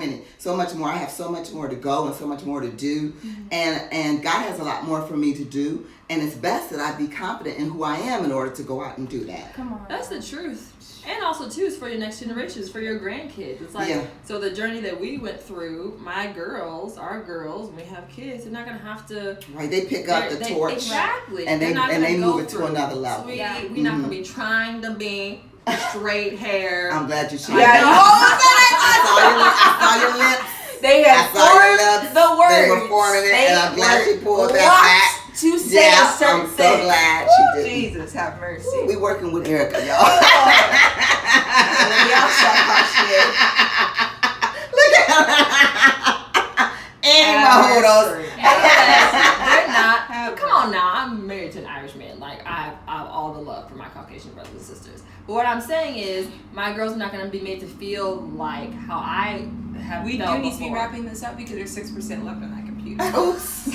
much more. I have so much more to go and so much more to do, and God has a lot more for me to do, and it's best that I be confident in who I am in order to go out and do that. Come on. That's the truth. And also, too, it's for your next generations, for your grandkids. It's like, so the journey that we went through, our girls, when we have kids, they're not going to have to... Right, they pick up the torch. Exactly. And they move it to another level. We're not going to be trying to be straight hair. I'm glad you shared that. I saw your lips. They had formed the words. They were forming it, and I'm glad she pulled that back. To say a certain thing. I'm so glad she did. Jesus, have mercy. We working with Erica, y'all. Y'all suck our shit. Look at her. And my hodos. They're not. Come on now. I'm married to an Irish man. Like, I have all the love for my Caucasian brothers and sisters. But what I'm saying is, my girls are not going to be made to feel like how I have We felt do need to be before. wrapping this up because there's 6% left on that computer. Oops.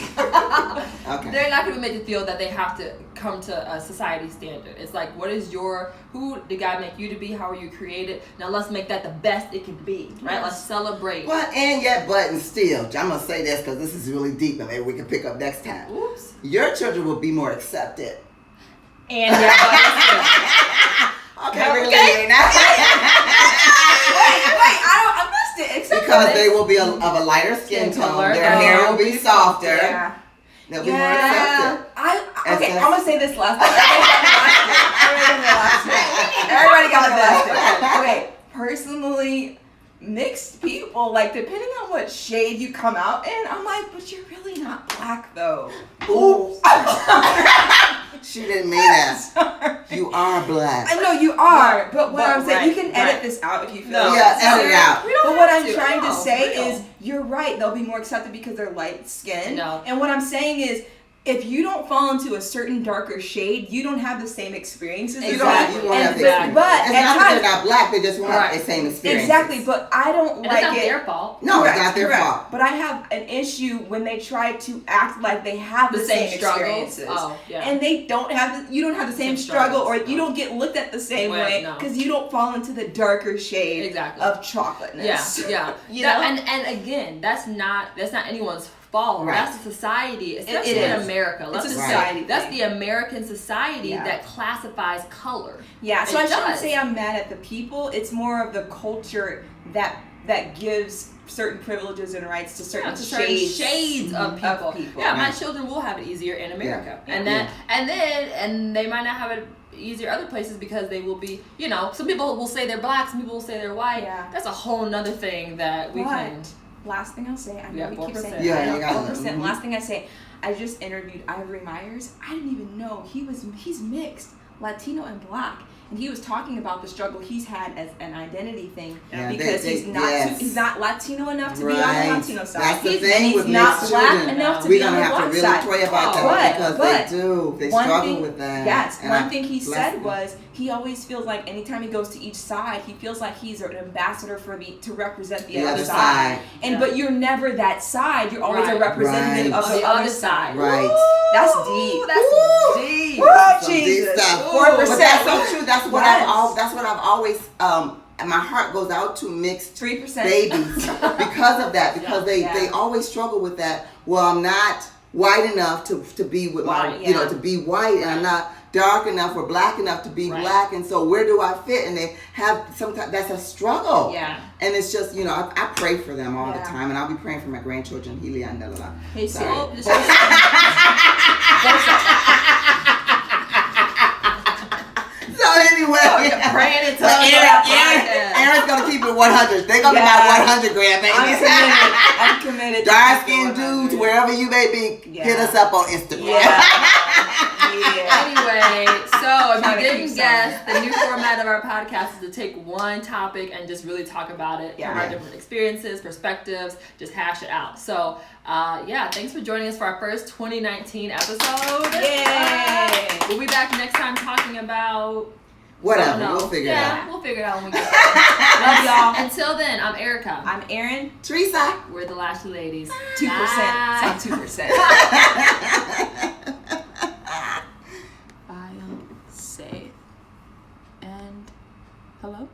Okay. They're not going to be made to feel that they have to come to a society standard. It's like, who did God make you to be? How are you created? Now let's make that the best it can be, right? Yes. Let's celebrate. Well, and still, I'm going to say this because this is really deep and maybe we can pick up next time. Oops. Your children will be more accepted. And yeah, Okay, we're leaving now. Wait, I missed it. Except Because they will be of a lighter skin tone. Their hair will be softer. Yeah. They'll be more accepted. Okay, I'm going to say this last thing. Everybody got the last thing. Okay, personally, mixed people, like, depending on what shade you come out in, I'm like, but you're really not black, though. Ooh. She didn't mean that. You are black. I know you are, but what I'm saying, right, you can edit right. this out if you feel No. Yeah, edit it out. But what I'm trying to No, say real. is, you're right, they'll be more accepted because they're light skinned. No. And what I'm saying is, if you don't fall into a certain darker shade, you don't have the same experiences. You won't have the experience. But It's at not that times, they're not black, they just won't have the same experience. exactly, but I don't and like it's not it. their fault. No, Correct, it's not their correct. fault. But I have an issue when they try to act like they have the same experiences. Oh, yeah. And they don't have you don't have the same struggle, or you don't get looked at the same way because you don't fall into the darker shade of chocolateness. Yeah. You know? And again, that's not anyone's fault. Right. That's a society, especially It in is. America. It's a society That's thing. the American society Yeah. that classifies color. Yeah, so It I shouldn't does. say I'm mad at the people. It's more of the culture that gives certain privileges and rights to certain shades of people. Yeah, my children will have it easier in America, Yeah. and they might not have it easier other places because they will be, some people will say they're black, some people will say they're white. Yeah. That's a whole nother thing that we can. Last thing I'll say, I know we keep 4%. saying Yeah, you got it. 4%. Last thing I say, I just interviewed Ivory Myers. I didn't even know he's mixed, Latino and black. And he was talking about the struggle he's had as an identity thing because he's not Latino enough to be on the Latino side. That's the thing with he's not mixed black children. enough to We're be on gonna the have to black really side. pray about that because they do. They struggle with that. Yes, And one thing he said them. was he always feels like anytime he goes to each side, he feels like he's an ambassador to represent the other side. But you're never that side. You're always a representative of the other side. Right. That's deep. That's deep. Oh, Some Jesus. deep stuff. 4%. But that's so true. That's what Yes. I've always. My heart goes out to mixed 3%. babies because of that. Because they always struggle with that. Well, I'm not white enough to be with my to be white, and I'm not dark enough or black enough to be black, and so where do I fit? And they have sometimes that's a struggle. Yeah. And it's just I pray for them all the time, and I'll be praying for my grandchildren. Hey, Sorry. So anyway, praying until Aaron's gonna keep it 100. They're gonna be my 100 grandbabies. I'm committed. Dark skinned dudes, wherever you may be, hit us up on Instagram. Anyway, so if you didn't guess, the new format of our podcast is to take one topic and just really talk about it from our different experiences, perspectives, just hash it out. So, thanks for joining us for our first 2019 episode. Yay! We'll be back next time talking about... Whatever, we'll figure it out. Yeah, we'll figure it out when we get there. Love y'all. Until then, I'm Erica. I'm Erin. Teresa. We're the Lashley ladies. 2%. Bye. It's not 2%. File, save, and Hello?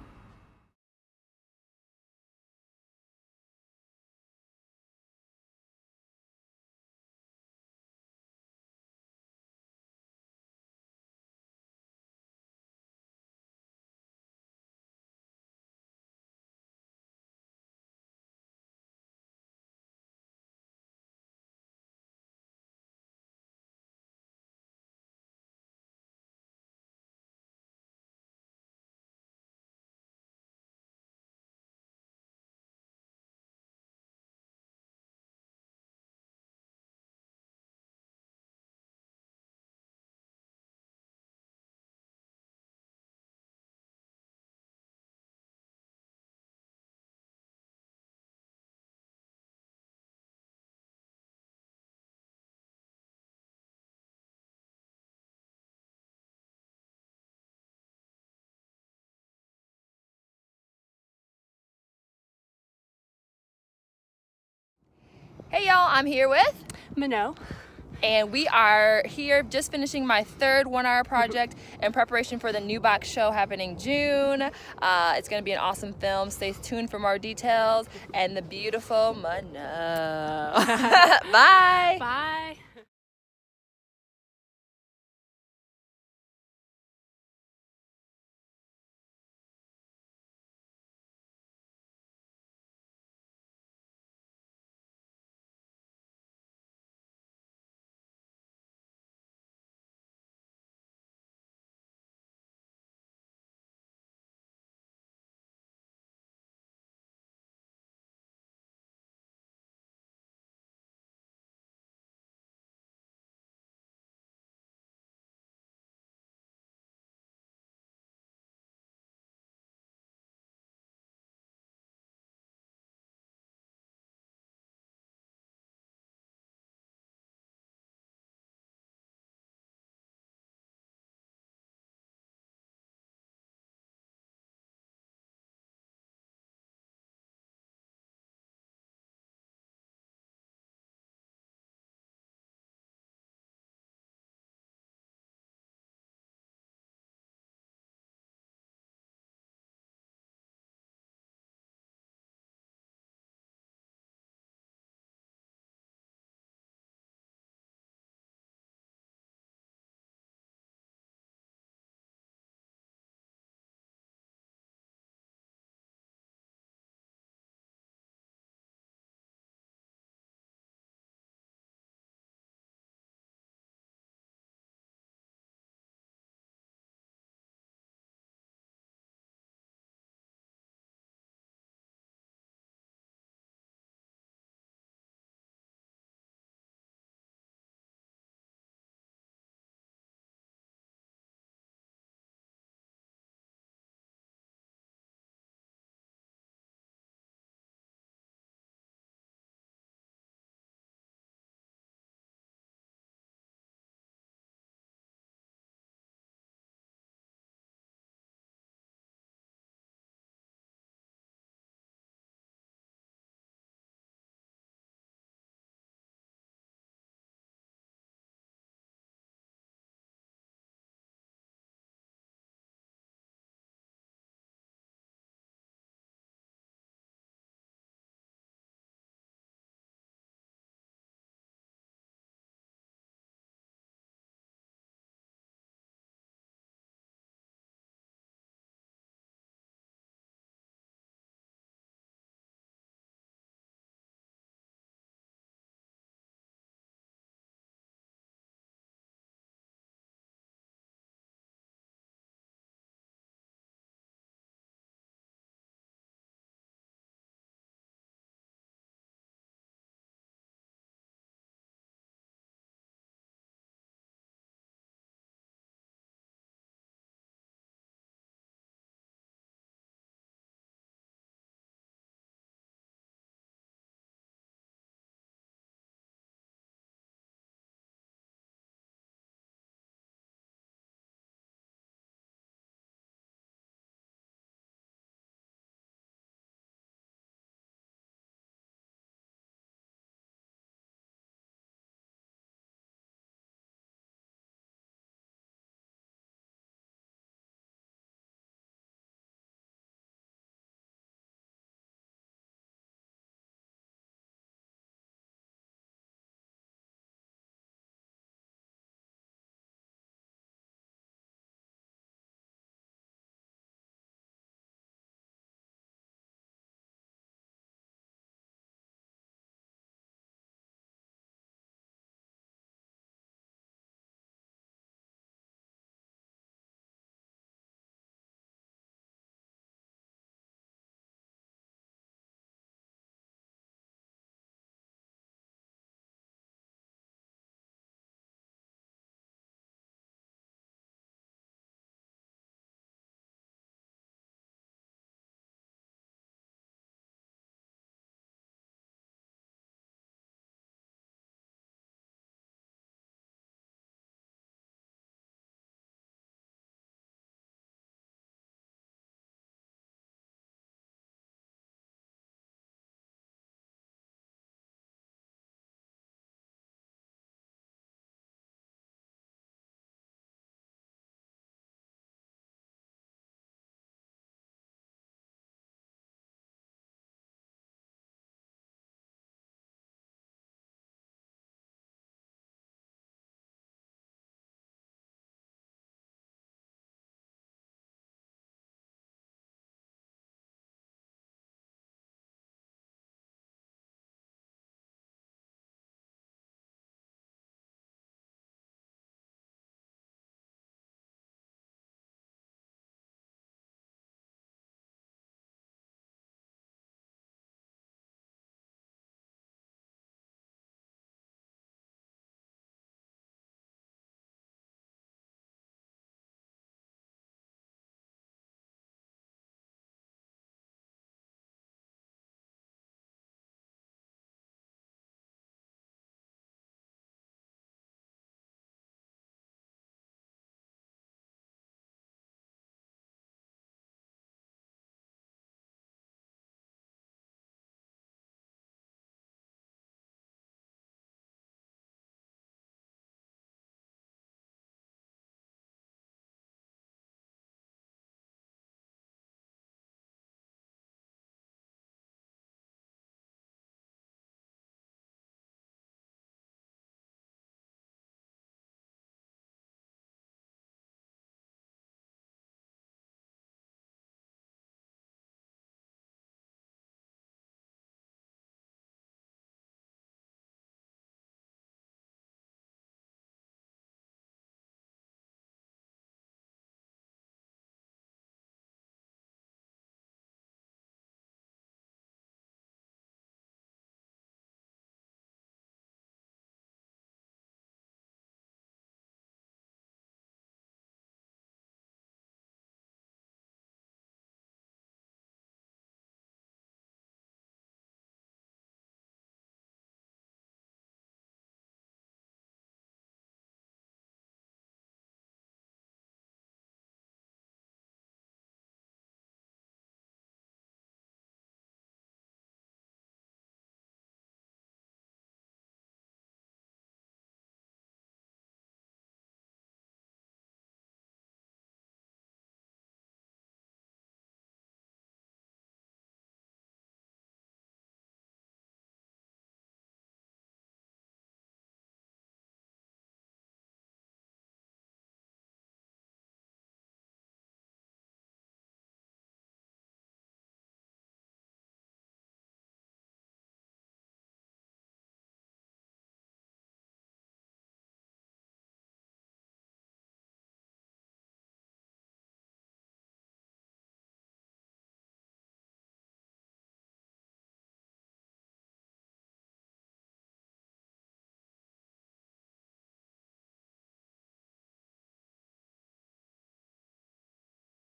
Hey y'all, I'm here with Minot. and we are here just finishing my third 1 hour project in preparation for the new box show happening June. It's going to be an awesome film. Stay tuned for more details and the beautiful Minot. Bye. Bye.